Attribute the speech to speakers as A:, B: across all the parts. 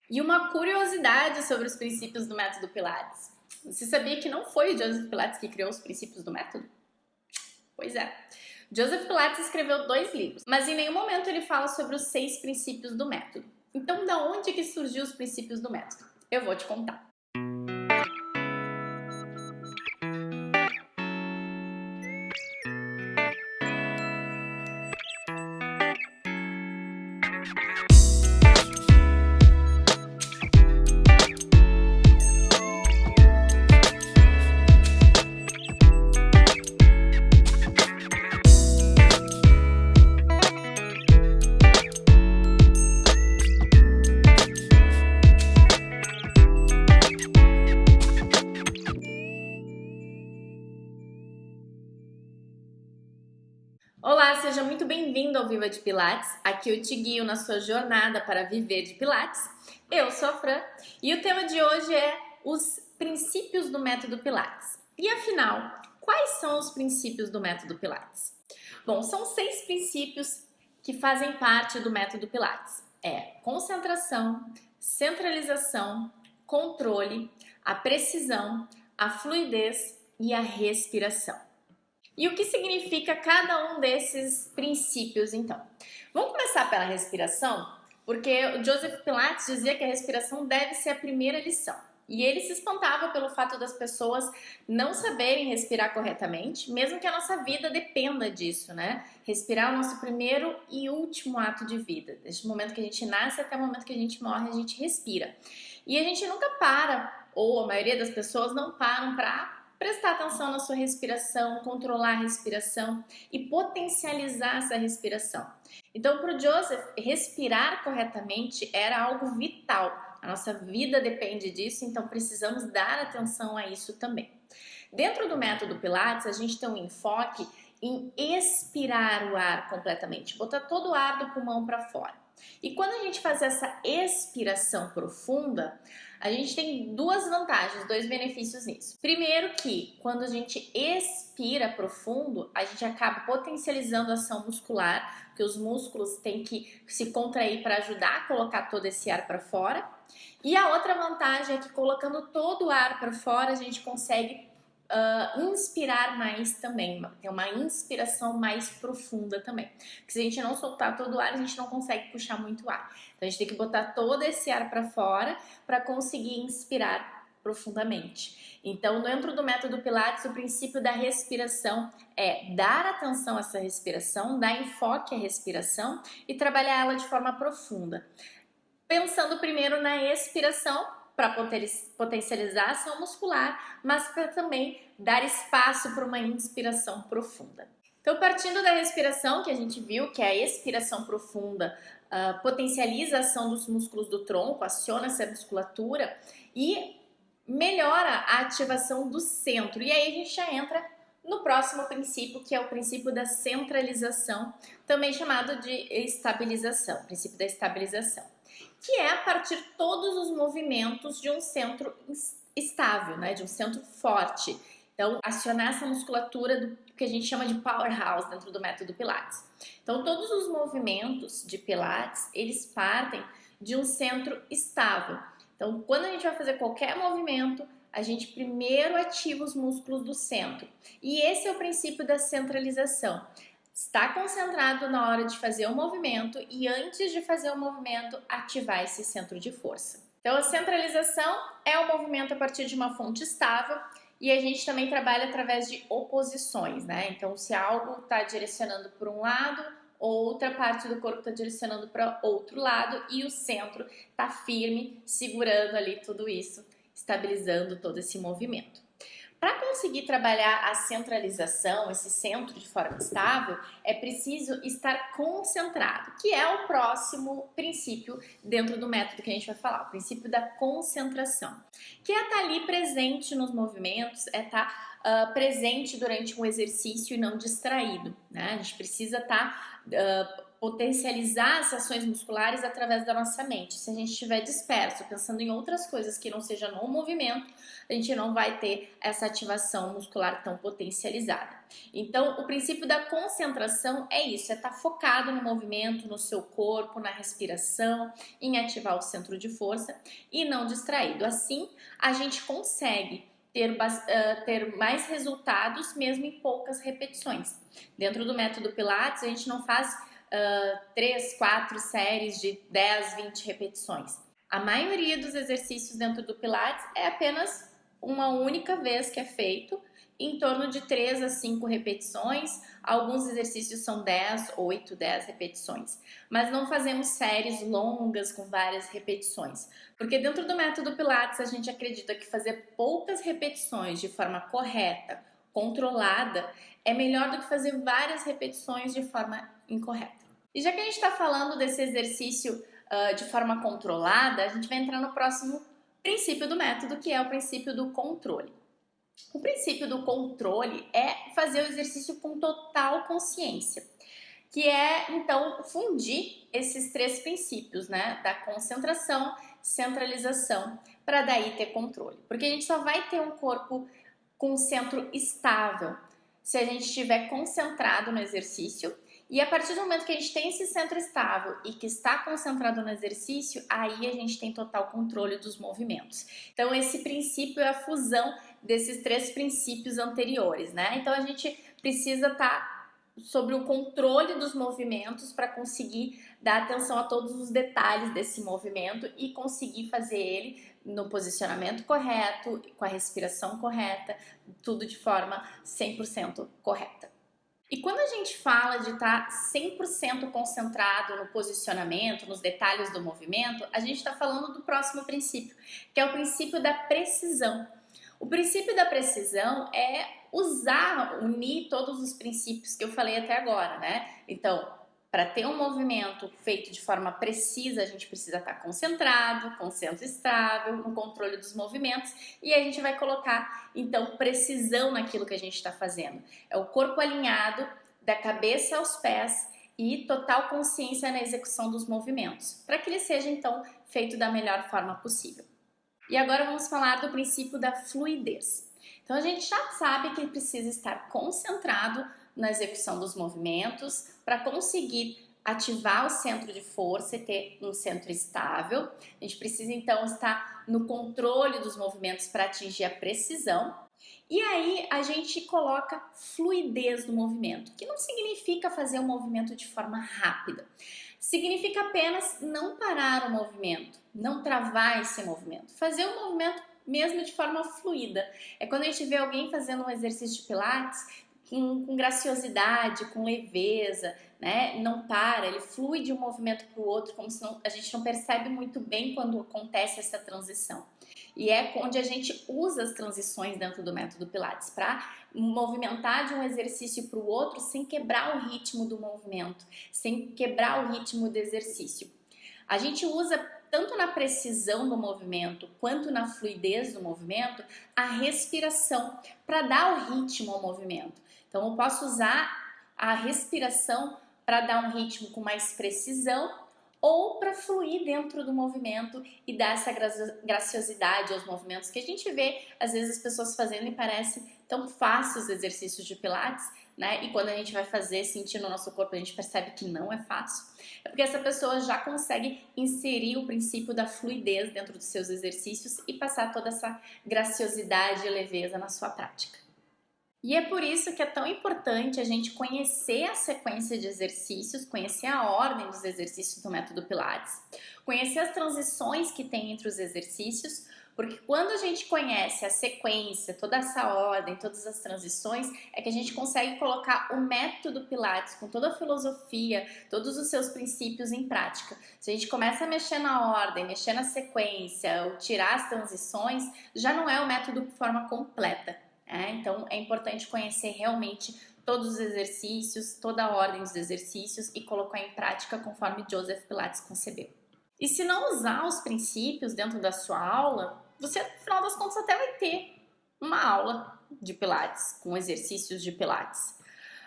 A: E uma curiosidade sobre os princípios do método Pilates. Você sabia que não foi o Joseph Pilates que criou os princípios do método? Pois é. Joseph Pilates escreveu 2 livros, mas em nenhum momento ele fala sobre os 6 princípios do método. Então, da onde que surgiu os princípios do método? Eu vou te contar. Olá, seja muito bem-vindo ao Viva de Pilates. Aqui eu te guio na sua jornada para viver de Pilates. Eu sou a Fran e o tema de hoje é os princípios do método Pilates. E afinal, quais são os princípios do método Pilates? Bom, são 6 princípios que fazem parte do método Pilates. É concentração, centralização, controle, a precisão, a fluidez e a respiração. E o que significa cada um desses princípios, então? Vamos começar pela respiração, porque o Joseph Pilates dizia que a respiração deve ser a primeira lição. E ele se espantava pelo fato das pessoas não saberem respirar corretamente, mesmo que a nossa vida dependa disso, né? Respirar é o nosso primeiro e último ato de vida. Desde o momento que a gente nasce até o momento que a gente morre, a gente respira. E a gente nunca para, ou a maioria das pessoas não param para prestar atenção na sua respiração, controlar a respiração e potencializar essa respiração. Então, para o Joseph, respirar corretamente era algo vital. A nossa vida depende disso, então precisamos dar atenção a isso também. Dentro do método Pilates, a gente tem um enfoque em expirar o ar completamente, botar todo o ar do pulmão para fora. E quando a gente faz essa expiração profunda, a gente tem 2 vantagens, 2 benefícios nisso. Primeiro que quando a gente expira profundo, a gente acaba potencializando a ação muscular, porque os músculos têm que se contrair para ajudar a colocar todo esse ar para fora. E a outra vantagem é que colocando todo o ar para fora, a gente consegue inspirar mais também, ter uma inspiração mais profunda também. Porque se a gente não soltar todo o ar, a gente não consegue puxar muito ar. Então a gente tem que botar todo esse ar para fora para conseguir inspirar profundamente. Então, dentro do método Pilates, o princípio da respiração é dar atenção a essa respiração, dar enfoque à respiração e trabalhar ela de forma profunda. Pensando primeiro na expiração, para potencializar a ação muscular, mas para também dar espaço para uma inspiração profunda. Então, partindo da respiração, que a gente viu que a expiração profunda potencializa a ação dos músculos do tronco, aciona essa musculatura e melhora a ativação do centro. E aí a gente já entra no próximo princípio, que é o princípio da centralização, também chamado de estabilização, princípio da estabilização, que é a partir de todos os movimentos de um centro estável, né, de um centro forte. Então, acionar essa musculatura do que a gente chama de powerhouse dentro do método Pilates. Então, todos os movimentos de Pilates, eles partem de um centro estável. Então, quando a gente vai fazer qualquer movimento, a gente primeiro ativa os músculos do centro. E esse é o princípio da centralização. Está concentrado na hora de fazer o movimento e antes de fazer o movimento, ativar esse centro de força. Então, a centralização é o movimento a partir de uma fonte estável e a gente também trabalha através de oposições, né? Então, se algo está direcionando para um lado, outra parte do corpo está direcionando para outro lado e o centro está firme, segurando ali tudo isso, estabilizando todo esse movimento. Para conseguir trabalhar a centralização, esse centro de forma estável, é preciso estar concentrado, que é o próximo princípio dentro do método que a gente vai falar, o princípio da concentração, que é estar ali presente nos movimentos, é estar presente durante um exercício e não distraído, né? A gente precisa estar potencializar as ações musculares através da nossa mente. Se a gente estiver disperso, pensando em outras coisas que não seja no movimento, a gente não vai ter essa ativação muscular tão potencializada. Então, o princípio da concentração é isso, é estar focado no movimento, no seu corpo, na respiração, em ativar o centro de força e não distraído. Assim, a gente consegue ter mais resultados mesmo em poucas repetições. Dentro do método Pilates, a gente não faz 3, 4 séries de 10, 20 repetições. A maioria dos exercícios dentro do Pilates é apenas uma única vez que é feito, em torno de 3 a 5 repetições. Alguns exercícios são 10, 8, 10 repetições. Mas não fazemos séries longas com várias repetições. Porque dentro do método Pilates a gente acredita que fazer poucas repetições de forma correta, controlada, é melhor do que fazer várias repetições de forma incorreta. E já que a gente está falando desse exercício de forma controlada, a gente vai entrar no próximo princípio do método, que é o princípio do controle. O princípio do controle é fazer o exercício com total consciência, que é, então, fundir esses 3 princípios, né? Da concentração, centralização, para daí ter controle. Porque a gente só vai ter um corpo com um centro estável se a gente estiver concentrado no exercício. E a partir do momento que a gente tem esse centro estável e que está concentrado no exercício, aí a gente tem total controle dos movimentos. Então, esse princípio é a fusão desses 3 princípios anteriores, né? Então, a gente precisa estar sobre o controle dos movimentos para conseguir dar atenção a todos os detalhes desse movimento e conseguir fazer ele no posicionamento correto, com a respiração correta, tudo de forma 100% correta. E quando a gente fala de estar 100% concentrado no posicionamento, nos detalhes do movimento, a gente está falando do próximo princípio, que é o princípio da precisão. O princípio da precisão é unir todos os princípios que eu falei até agora, né? Então, para ter um movimento feito de forma precisa, a gente precisa estar concentrado, com centro estável, no controle dos movimentos, e a gente vai colocar, então, precisão naquilo que a gente está fazendo. É o corpo alinhado, da cabeça aos pés e total consciência na execução dos movimentos, para que ele seja, então, feito da melhor forma possível. E agora vamos falar do princípio da fluidez. Então, a gente já sabe que precisa estar concentrado na execução dos movimentos para conseguir ativar o centro de força e ter um centro estável. A gente precisa então estar no controle dos movimentos para atingir a precisão. E aí a gente coloca fluidez no movimento, que não significa fazer o movimento de forma rápida. Significa apenas não parar o movimento, não travar esse movimento, fazer o movimento mesmo de forma fluida. É quando a gente vê alguém fazendo um exercício de pilates com graciosidade, com leveza, né? Não para, ele flui de um movimento para o outro, como se a gente não percebe muito bem quando acontece essa transição. E é onde a gente usa as transições dentro do método Pilates para movimentar de um exercício para o outro sem quebrar o ritmo do movimento, sem quebrar o ritmo do exercício. A gente usa tanto na precisão do movimento quanto na fluidez do movimento a respiração para dar o ritmo ao movimento. Então, eu posso usar a respiração para dar um ritmo com mais precisão ou para fluir dentro do movimento e dar essa graciosidade aos movimentos que a gente vê, às vezes, as pessoas fazendo e parece tão fácil os exercícios de Pilates, né? E quando a gente vai fazer, sentir no nosso corpo, a gente percebe que não é fácil. É porque essa pessoa já consegue inserir o princípio da fluidez dentro dos seus exercícios e passar toda essa graciosidade e leveza na sua prática. E é por isso que é tão importante a gente conhecer a sequência de exercícios, conhecer a ordem dos exercícios do método Pilates, conhecer as transições que tem entre os exercícios, porque quando a gente conhece a sequência, toda essa ordem, todas as transições, é que a gente consegue colocar o método Pilates com toda a filosofia, todos os seus princípios em prática. Se a gente começa a mexer na ordem, mexer na sequência, ou tirar as transições, já não é o método de forma completa. Então é importante conhecer realmente todos os exercícios, toda a ordem dos exercícios e colocar em prática conforme Joseph Pilates concebeu. E se não usar os princípios dentro da sua aula, você, no final das contas, até vai ter uma aula de Pilates, com exercícios de Pilates.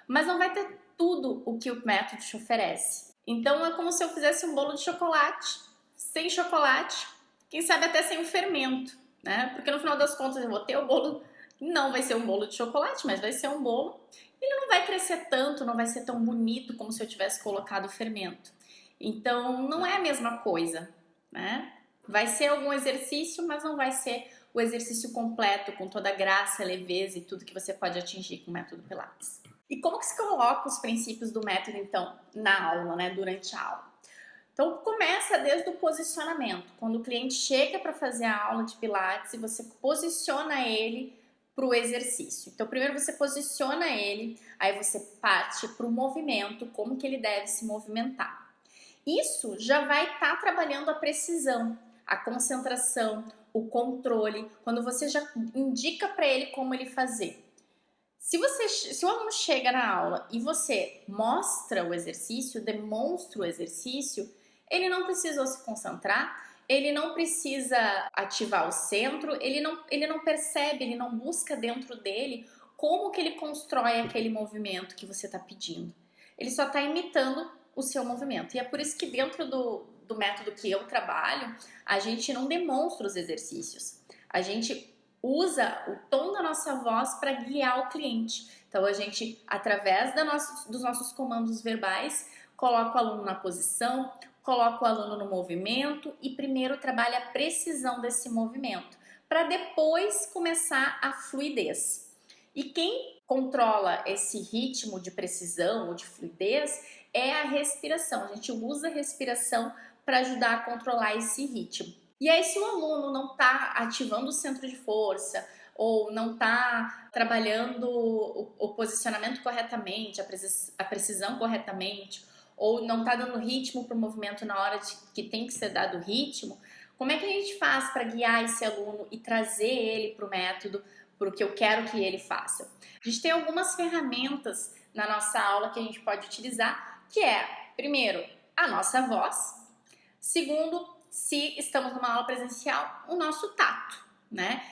A: Mas não vai ter tudo o que o método te oferece. Então é como se eu fizesse um bolo de chocolate, sem chocolate, quem sabe até sem o fermento, né? Porque no final das contas eu vou ter o bolo, não vai ser um bolo de chocolate, mas vai ser um bolo. Ele não vai crescer tanto, não vai ser tão bonito como se eu tivesse colocado o fermento. Então não é a mesma coisa, né? Vai ser algum exercício, mas não vai ser o exercício completo, com toda a graça, leveza e tudo que você pode atingir com o método Pilates. E como que se coloca os princípios do método, então, na aula, né? Durante a aula? Então, começa desde o posicionamento. Quando o cliente chega para fazer a aula de Pilates, você posiciona ele para o exercício. Então, primeiro você posiciona ele, aí você parte para o movimento, como que ele deve se movimentar. Isso já vai estar trabalhando a precisão, a concentração, o controle, quando você já indica para ele como ele fazer. Se o aluno chega na aula e você mostra o exercício, demonstra o exercício, ele não precisa se concentrar, ele não precisa ativar o centro, ele não percebe, ele não busca dentro dele como que ele constrói aquele movimento que você está pedindo. Ele só está imitando o seu movimento. E é por isso que dentro do método que eu trabalho, a gente não demonstra os exercícios. A gente usa o tom da nossa voz para guiar o cliente. Então a gente, através dos nossos comandos verbais, coloca o aluno na posição, coloca o aluno no movimento e primeiro trabalha a precisão desse movimento, para depois começar a fluidez. E quem controla esse ritmo de precisão ou de fluidez é a respiração. A gente usa a respiração para ajudar a controlar esse ritmo. E aí, se o aluno não está ativando o centro de força ou não está trabalhando o posicionamento corretamente, a precisão corretamente, ou não está dando ritmo para o movimento na hora que tem que ser dado ritmo, como é que a gente faz para guiar esse aluno e trazer ele para o método, para o que eu quero que ele faça? A gente tem algumas ferramentas na nossa aula que a gente pode utilizar, que é, primeiro, a nossa voz, segundo, se estamos numa aula presencial, o nosso tato, né?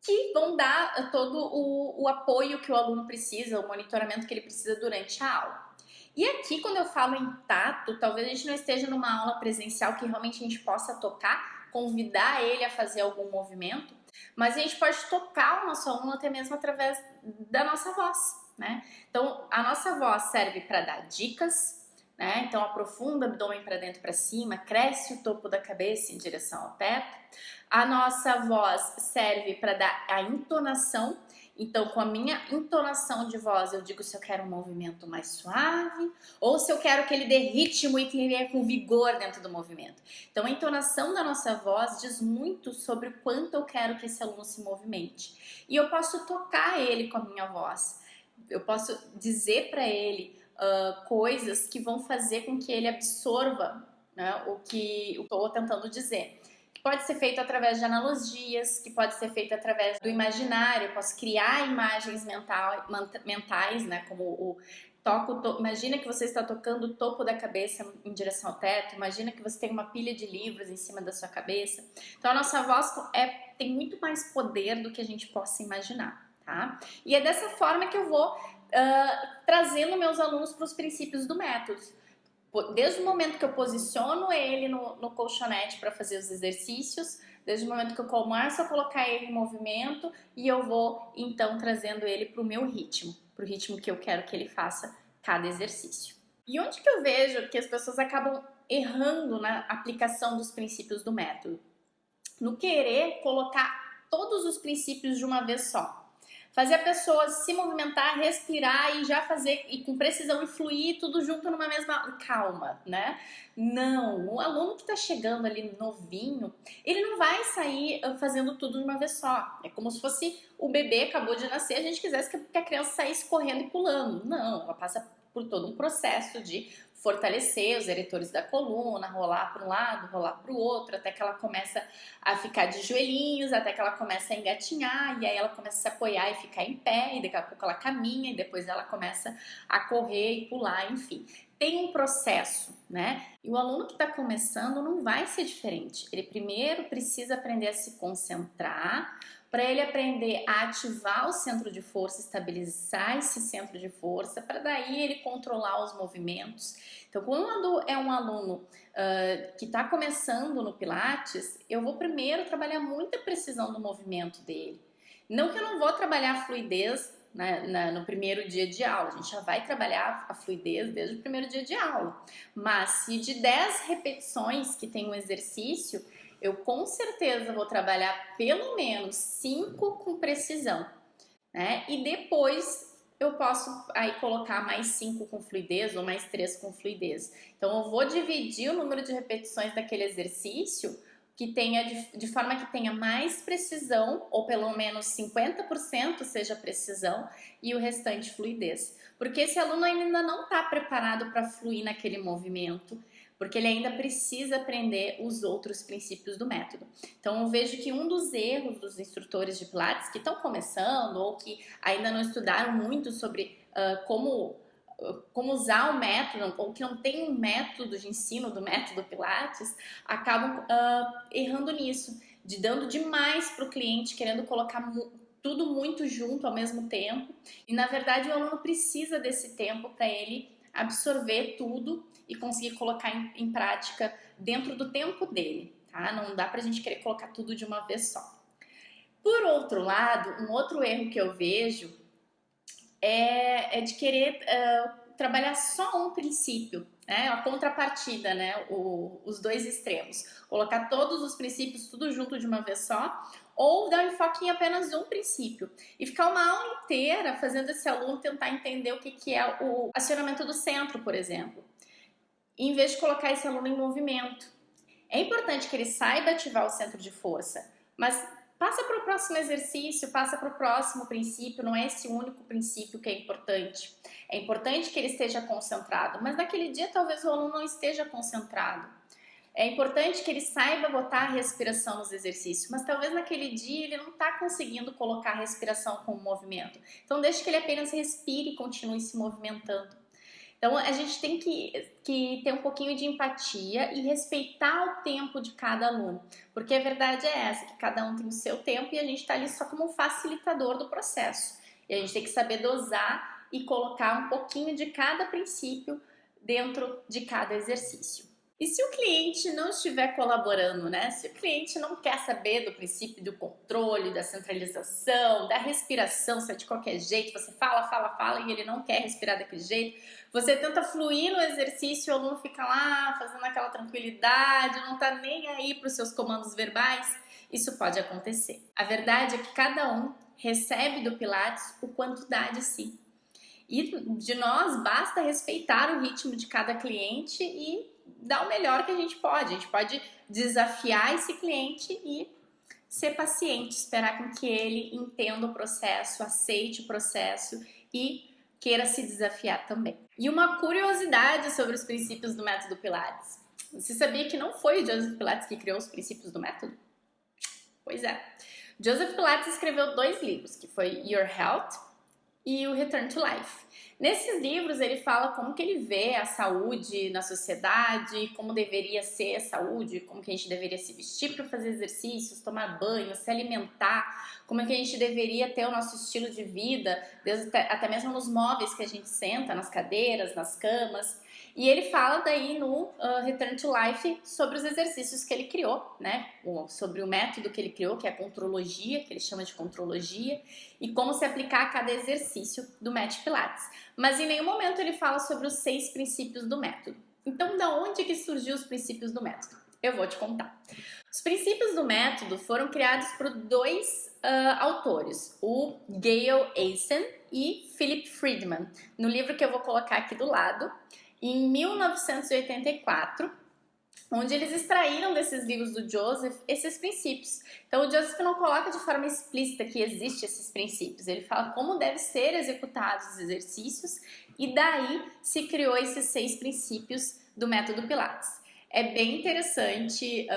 A: Que vão dar todo o apoio que o aluno precisa, o monitoramento que ele precisa durante a aula. E aqui, quando eu falo em tato, talvez a gente não esteja numa aula presencial que realmente a gente possa tocar, convidar ele a fazer algum movimento, mas a gente pode tocar o nosso aluno até mesmo através da nossa voz, né? Então, a nossa voz serve para dar dicas, né? Então aprofunda o abdômen para dentro, para cima, cresce o topo da cabeça em direção ao teto. A nossa voz serve para dar a entonação. Então, com a minha entonação de voz, eu digo se eu quero um movimento mais suave ou se eu quero que ele dê ritmo e que ele venha com vigor dentro do movimento. Então, a entonação da nossa voz diz muito sobre o quanto eu quero que esse aluno se movimente. E eu posso tocar ele com a minha voz. Eu posso dizer para ele coisas que vão fazer com que ele absorva, né, o que eu estou tentando dizer. Que pode ser feito através de analogias, que pode ser feito através do imaginário. Eu posso criar imagens mentais, né, como o imagina que você está tocando o topo da cabeça em direção ao teto, imagina que você tem uma pilha de livros em cima da sua cabeça. Então a nossa voz tem muito mais poder do que a gente possa imaginar, tá? E é dessa forma que eu vou trazendo meus alunos para os princípios do método. Desde o momento que eu posiciono ele no colchonete para fazer os exercícios, desde o momento que eu começo a colocar ele em movimento e eu vou então trazendo ele para o meu ritmo, para o ritmo que eu quero que ele faça cada exercício. E onde que eu vejo que as pessoas acabam errando na aplicação dos princípios do método? No querer colocar todos os princípios de uma vez só. Fazer a pessoa se movimentar, respirar e já fazer, e com precisão e fluir tudo junto numa mesma calma, né? Não, o aluno que tá chegando ali novinho, ele não vai sair fazendo tudo de uma vez só. É como se fosse o bebê acabou de nascer, a gente quisesse que a criança saísse correndo e pulando. Não, ela passa por todo um processo de fortalecer os eretores da coluna, rolar para um lado, rolar para o outro, até que ela começa a ficar de joelhinhos, até que ela começa a engatinhar, e aí ela começa a se apoiar e ficar em pé, e daqui a pouco ela caminha, e depois ela começa a correr e pular, enfim. tem um processo, né? E o aluno que está começando não vai ser diferente. Ele primeiro precisa aprender a se concentrar, para ele aprender a ativar o centro de força, estabilizar esse centro de força, para daí ele controlar os movimentos. Então, quando é um aluno que está começando no Pilates, eu vou primeiro trabalhar muita precisão do movimento dele. Não que eu não vou trabalhar a fluidez no primeiro dia de aula, a gente já vai trabalhar a fluidez desde o primeiro dia de aula. Mas se de 10 repetições que tem um exercício, eu com certeza vou trabalhar pelo menos 5 com precisão, né? E depois eu posso aí colocar mais 5 com fluidez ou mais 3 com fluidez. Então eu vou dividir o número de repetições daquele exercício que tenha de forma que tenha mais precisão, ou pelo menos 50% seja precisão e o restante fluidez. Porque esse aluno ainda não está preparado para fluir naquele movimento, porque ele ainda precisa aprender os outros princípios do método. Então eu vejo que um dos erros dos instrutores de Pilates que estão começando ou que ainda não estudaram muito sobre como usar o método, ou que não tem um método de ensino do método Pilates, acabam errando nisso, de dando demais para o cliente, querendo colocar tudo muito junto ao mesmo tempo. E na verdade o aluno precisa desse tempo para ele absorver tudo e conseguir colocar em prática dentro do tempo dele, tá? Não dá pra gente querer colocar tudo de uma vez só. Por outro lado, um outro erro que eu vejo é de querer trabalhar só um princípio, né? A contrapartida, né? Os dois extremos. Colocar todos os princípios tudo junto de uma vez só, ou dar um enfoque em apenas um princípio. E ficar uma aula inteira fazendo esse aluno tentar entender o que é o acionamento do centro, por exemplo, em vez de colocar esse aluno em movimento. É importante que ele saiba ativar o centro de força, mas passa para o próximo exercício, passa para o próximo princípio, não é esse único princípio que é importante. É importante que ele esteja concentrado, mas naquele dia talvez o aluno não esteja concentrado. É importante que ele saiba botar a respiração nos exercícios, mas talvez naquele dia ele não está conseguindo colocar a respiração como movimento. Então deixe que ele apenas respire e continue se movimentando. Então a gente tem que ter um pouquinho de empatia e respeitar o tempo de cada aluno, porque a verdade é essa, que cada um tem o seu tempo e a gente está ali só como um facilitador do processo. E a gente tem que saber dosar e colocar um pouquinho de cada princípio dentro de cada exercício. E se o cliente não estiver colaborando, né? Se o cliente não quer saber do princípio do controle, da centralização, da respiração, se é de qualquer jeito, você fala e ele não quer respirar daquele jeito, você tenta fluir no exercício, o aluno fica lá fazendo aquela tranquilidade, não tá nem aí para os seus comandos verbais, isso pode acontecer. A verdade é que cada um recebe do Pilates o quanto dá de si. E de nós basta respeitar o ritmo de cada cliente e dar o melhor que a gente pode. A gente pode desafiar esse cliente e ser paciente, esperar com que ele entenda o processo, aceite o processo e queira se desafiar também. E uma curiosidade sobre os princípios do método Pilates. Você sabia que não foi o Joseph Pilates que criou os princípios do método? Pois é. Joseph Pilates escreveu 2 livros, que foi Your Health e o Return to Life. Nesses livros ele fala como que ele vê a saúde na sociedade, como deveria ser a saúde, como que a gente deveria se vestir para fazer exercícios, tomar banho, se alimentar, como é que a gente deveria ter o nosso estilo de vida, até mesmo nos móveis que a gente senta, nas cadeiras, nas camas. E ele fala daí no Return to Life sobre os exercícios que ele criou, né? Sobre o método que ele criou, que é a contrologia, que ele chama de contrologia, e como se aplicar a cada exercício do método Pilates. Mas em nenhum momento ele fala sobre os 6 princípios do método. Então, da onde que surgiu os princípios do método? Eu vou te contar. Os princípios do método foram criados por 2 autores, o Gail Eisen e Philip Friedman, no livro que eu vou colocar aqui do lado, em 1984, onde eles extraíram desses livros do Joseph esses princípios. Então o Joseph não coloca de forma explícita que existem esses princípios, ele fala como devem ser executados os exercícios e daí se criou esses 6 princípios do método Pilates. É bem interessante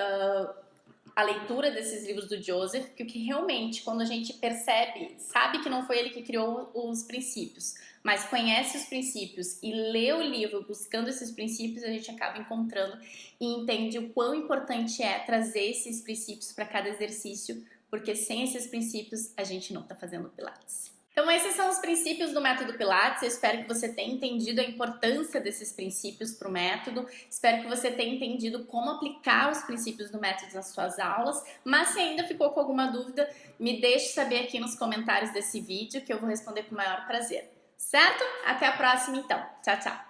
A: a leitura desses livros do Joseph, porque realmente, quando a gente percebe, sabe que não foi ele que criou os princípios, mas conhece os princípios e lê o livro buscando esses princípios, a gente acaba encontrando e entende o quão importante é trazer esses princípios para cada exercício, porque sem esses princípios a gente não está fazendo Pilates. Então esses são os princípios do método Pilates, eu espero que você tenha entendido a importância desses princípios para o método, espero que você tenha entendido como aplicar os princípios do método nas suas aulas, mas se ainda ficou com alguma dúvida, me deixe saber aqui nos comentários desse vídeo que eu vou responder com o maior prazer, certo? Até a próxima então, tchau, tchau!